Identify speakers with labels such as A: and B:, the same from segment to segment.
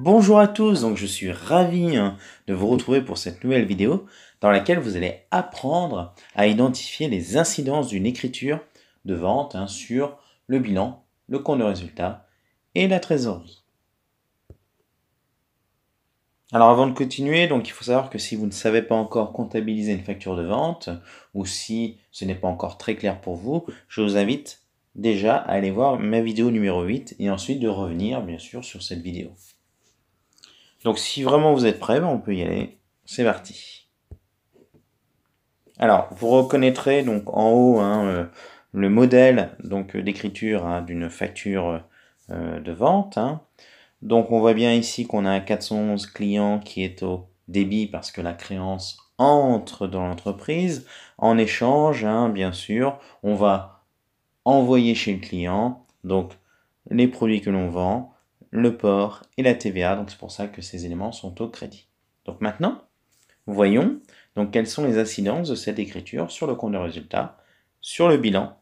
A: Bonjour à tous, donc je suis ravi de vous retrouver pour cette nouvelle vidéo dans laquelle vous allez apprendre à identifier les incidences d'une écriture de vente sur le bilan, le compte de résultat et la trésorerie. Alors avant de continuer, donc il faut savoir que si vous ne savez pas encore comptabiliser une facture de vente ou si ce n'est pas encore très clair pour vous, je vous invite déjà à aller voir ma vidéo numéro 8 et ensuite de revenir bien sûr sur cette vidéo. Donc si vraiment vous êtes prêts, on peut y aller. C'est parti. Alors, vous reconnaîtrez donc en haut le modèle d'écriture d'une facture de vente. Donc on voit bien ici qu'on a un 411 client qui est au débit parce que la créance entre dans l'entreprise. En échange, bien sûr, on va envoyer chez le client donc les produits que l'on vend, le port et la TVA, donc c'est pour ça que ces éléments sont au crédit. Donc maintenant, voyons donc quelles sont les incidences de cette écriture sur le compte de résultat, sur le bilan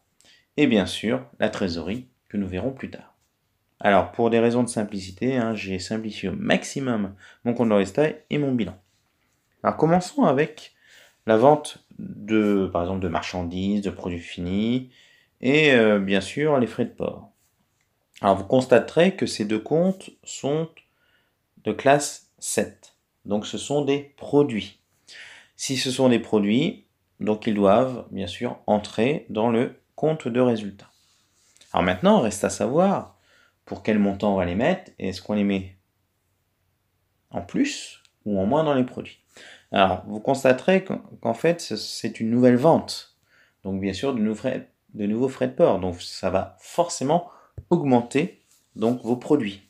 A: et bien sûr la trésorerie que nous verrons plus tard. Alors pour des raisons de simplicité, j'ai simplifié au maximum mon compte de résultat et mon bilan. Alors commençons avec la vente par exemple de marchandises, de produits finis et bien sûr les frais de port. Alors vous constaterez que ces deux comptes sont de classe 7. Donc ce sont des produits. Si ce sont des produits, donc ils doivent bien sûr entrer dans le compte de résultat. Alors maintenant, il reste à savoir pour quel montant on va les mettre et est-ce qu'on les met en plus ou en moins dans les produits. Alors vous constaterez qu'en fait c'est une nouvelle vente. Donc bien sûr de nouveaux frais de port. Donc ça va forcément augmenter donc vos produits.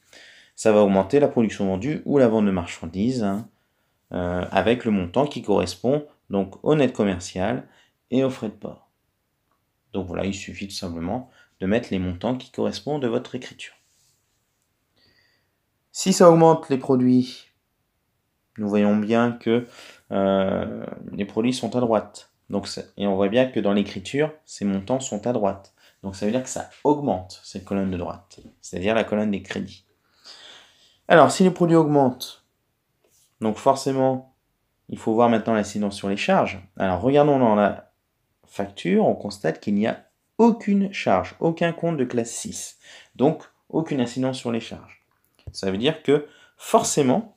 A: Ça va augmenter la production vendue ou la vente de marchandises avec le montant qui correspond donc au net commercial et aux frais de port. Donc voilà, il suffit tout simplement de mettre les montants qui correspondent à votre écriture. Si ça augmente les produits, nous voyons bien que les produits sont à droite. Et on voit bien que dans l'écriture, ces montants sont à droite. Donc ça veut dire que ça augmente cette colonne de droite, c'est-à-dire la colonne des crédits. Alors si les produits augmentent, donc forcément, il faut voir maintenant l'incidence sur les charges. Alors regardons dans la facture, on constate qu'il n'y a aucune charge, aucun compte de classe 6. Donc aucune incidence sur les charges. Ça veut dire que forcément,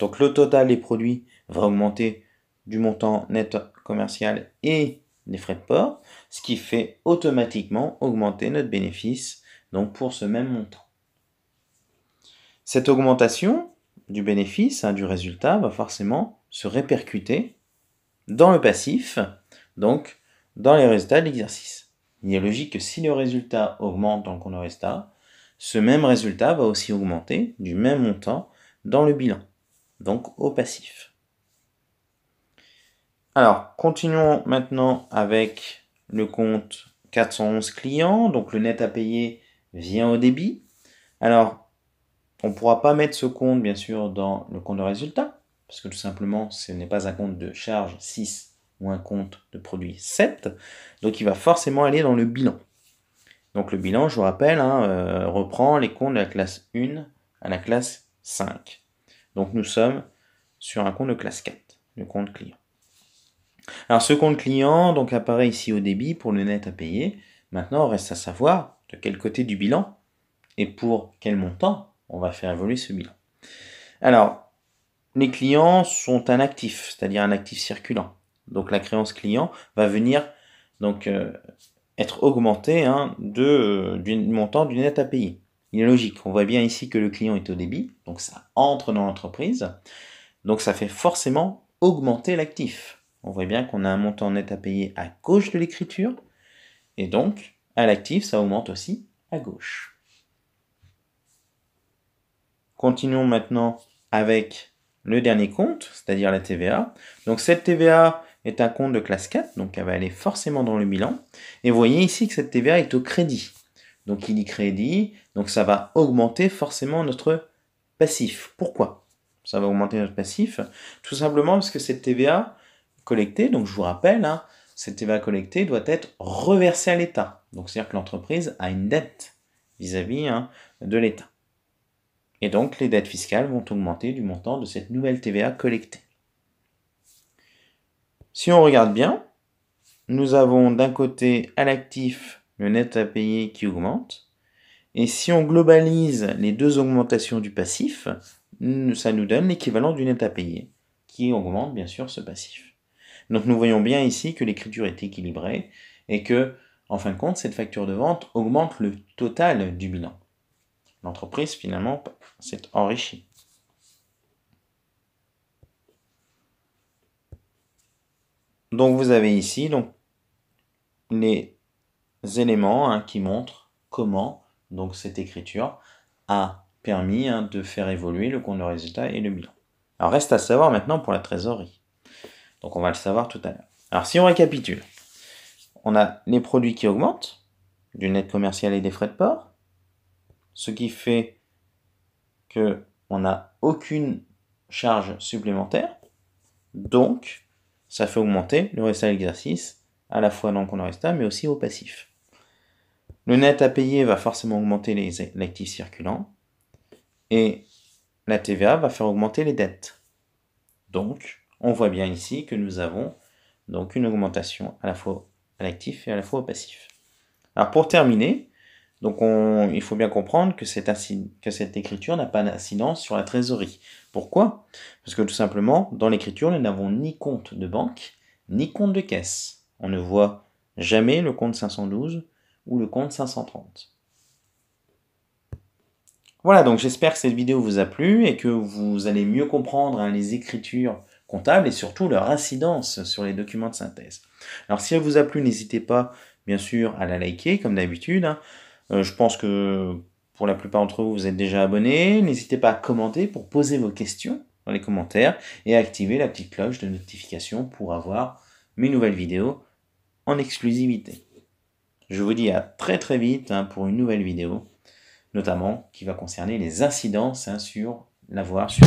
A: donc le total des produits va augmenter du montant net commercial et des frais de port, ce qui fait automatiquement augmenter notre bénéfice donc pour ce même montant. Cette augmentation du bénéfice, du résultat, va forcément se répercuter dans le passif, donc dans les résultats de l'exercice. Il est logique que si le résultat augmente dans le compte de résultat, ce même résultat va aussi augmenter du même montant dans le bilan, donc au passif. Alors, continuons maintenant avec le compte 411 clients, donc le net à payer vient au débit. Alors, on ne pourra pas mettre ce compte, bien sûr, dans le compte de résultat, parce que tout simplement, ce n'est pas un compte de charge 6 ou un compte de produit 7, donc il va forcément aller dans le bilan. Donc le bilan, je vous rappelle, reprend les comptes de la classe 1 à la classe 5. Donc nous sommes sur un compte de classe 4, le compte client. Alors ce compte client donc apparaît ici au débit pour le net à payer. Maintenant, il reste à savoir de quel côté du bilan et pour quel montant on va faire évoluer ce bilan. Alors, les clients sont un actif, c'est-à-dire un actif circulant. Donc la créance client va venir donc être augmentée du montant du net à payer. Il est logique, on voit bien ici que le client est au débit, donc ça entre dans l'entreprise, donc ça fait forcément augmenter l'actif. On voit bien qu'on a un montant net à payer à gauche de l'écriture, et donc à l'actif ça augmente aussi à gauche. Continuons maintenant avec le dernier compte, c'est-à-dire la TVA. Donc cette TVA est un compte de classe 4, donc elle va aller forcément dans le bilan. Et vous voyez ici que cette TVA est au crédit. Donc il dit crédit, donc ça va augmenter forcément notre passif. Pourquoi ça va augmenter notre passif? Tout simplement parce que cette TVA collectée, donc je vous rappelle, cette TVA collectée doit être reversée à l'État. Donc c'est-à-dire que l'entreprise a une dette vis-à-vis de l'État. Et donc les dettes fiscales vont augmenter du montant de cette nouvelle TVA collectée. Si on regarde bien, nous avons d'un côté à l'actif le net à payer qui augmente, et si on globalise les deux augmentations du passif, ça nous donne l'équivalent du net à payer, qui augmente bien sûr ce passif. Donc nous voyons bien ici que l'écriture est équilibrée, et que, en fin de compte, cette facture de vente augmente le total du bilan. L'entreprise, finalement, s'est enrichie. Donc vous avez ici les éléments qui montrent comment donc, cette écriture a permis de faire évoluer le compte de résultat et le bilan. Alors reste à savoir maintenant pour la trésorerie. Donc on va le savoir tout à l'heure. Alors si on récapitule, on a les produits qui augmentent, du net commercial et des frais de port, ce qui fait qu'on n'a aucune charge supplémentaire, donc ça fait augmenter le résultat d'exercice, à la fois dans le compte de résultat, mais aussi au passif. Le net à payer va forcément augmenter l'actif circulant, et la TVA va faire augmenter les dettes. Donc, on voit bien ici que nous avons donc une augmentation à la fois à l'actif et à la fois au passif. Alors pour terminer, donc il faut bien comprendre que cette écriture n'a pas d'incidence sur la trésorerie. Pourquoi? Parce que tout simplement, dans l'écriture, nous n'avons ni compte de banque, ni compte de caisse. On ne voit jamais le compte 512 ou le compte 530. Voilà, donc j'espère que cette vidéo vous a plu et que vous allez mieux comprendre les écritures comptables et surtout leur incidence sur les documents de synthèse. Alors si elle vous a plu, n'hésitez pas bien sûr à la liker comme d'habitude. Je pense que pour la plupart d'entre vous, vous êtes déjà abonnés. N'hésitez pas à commenter pour poser vos questions dans les commentaires et à activer la petite cloche de notification pour avoir mes nouvelles vidéos en exclusivité. Je vous dis à très très vite pour une nouvelle vidéo, notamment qui va concerner les incidences sur l'avoir sur